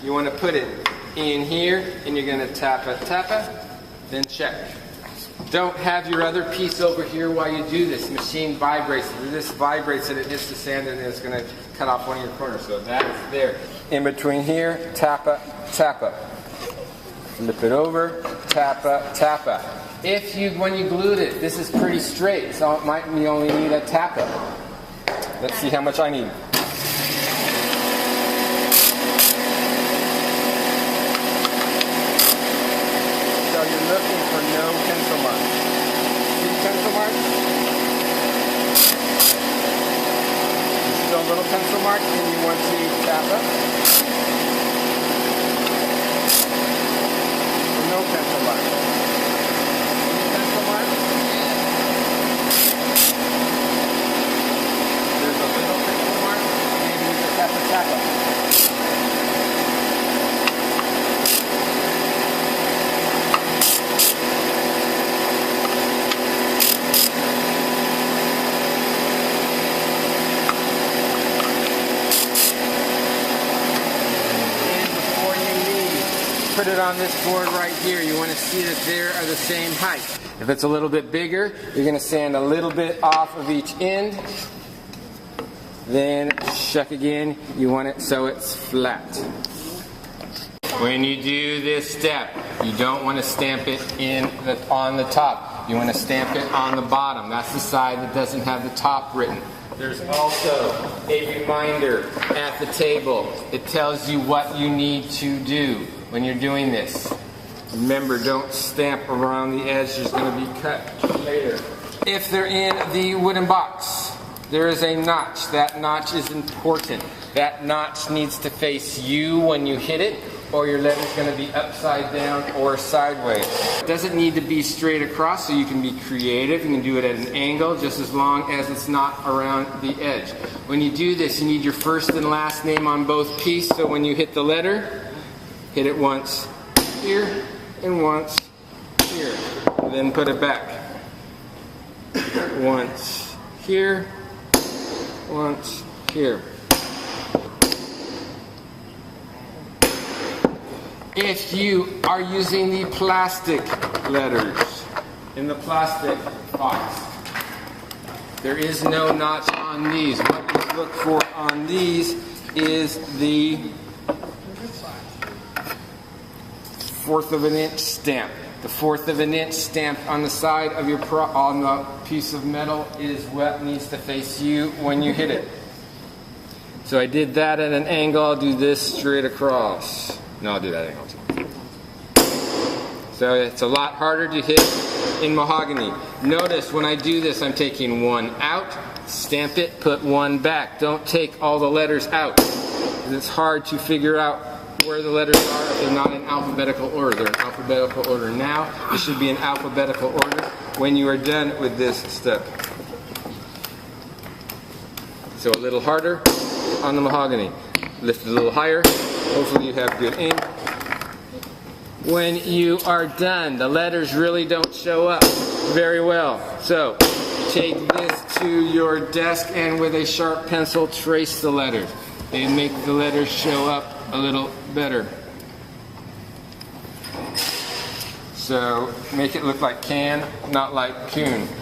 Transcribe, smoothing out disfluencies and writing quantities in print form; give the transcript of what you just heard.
You want to put it in here, and you're going to tap it, then check. Don't have your other piece over here while you do this. Machine vibrates. If this vibrates and it hits the sand, and it's going to cut off one of your corners. So that is there. In between here, tap it. Flip it over, tap it. If you, when you glued it, this is pretty straight, so it might you only need a tap it. Let's see how much I need. So you're looking for no pencil marks. See pencil marks? There's still a little pencil mark, and you want to tap it. No pencil mark. Pencil mark? There's a little pencil mark. Maybe you just have to tap it. Put it on this board right here. You want to see that they are the same height. If it's a little bit bigger, you're going to sand a little bit off of each end. Then check again. You want it so it's flat. When you do this step, you don't want to stamp it on the top. You want to stamp it on the bottom. That's the side that doesn't have the top written. There's also a reminder at the table. It tells you what you need to do when you're doing this. Remember, don't stamp around the edge. There's going to be cut later. If they're in the wooden box, there is a notch. That notch is important. That notch needs to face you when you hit it, or your letter's going to be upside down or sideways. It doesn't need to be straight across, so you can be creative. You can do it at an angle just as long as it's not around the edge. When you do this, you need your first and last name on both pieces, so when you hit the letter, hit it once here and once here. Then put it back. Once here, once here. If you are using the plastic letters in the plastic box, there is no notch on these. What you look for on these is the 1/4 of an inch stamp. The 1/4 of an inch stamp on the side of your on the piece of metal is what needs to face you when you hit it. So I did that at an angle. I'll do this straight across. No, I'll do that angle too. So it's a lot harder to hit in mahogany. Notice when I do this, I'm taking one out, stamp it, put one back. Don't take all the letters out, because it's hard to figure out where the letters are if they're not in alphabetical order. They're in alphabetical order now. It should be in alphabetical order when you are done with this step. So a little harder on the mahogany. Lift it a little higher. Hopefully you have good aim. When you are done, the letters really don't show up very well. So take this to your desk and with a sharp pencil trace the letters. They make the letters show up a little better. So make it look like can, not like coon.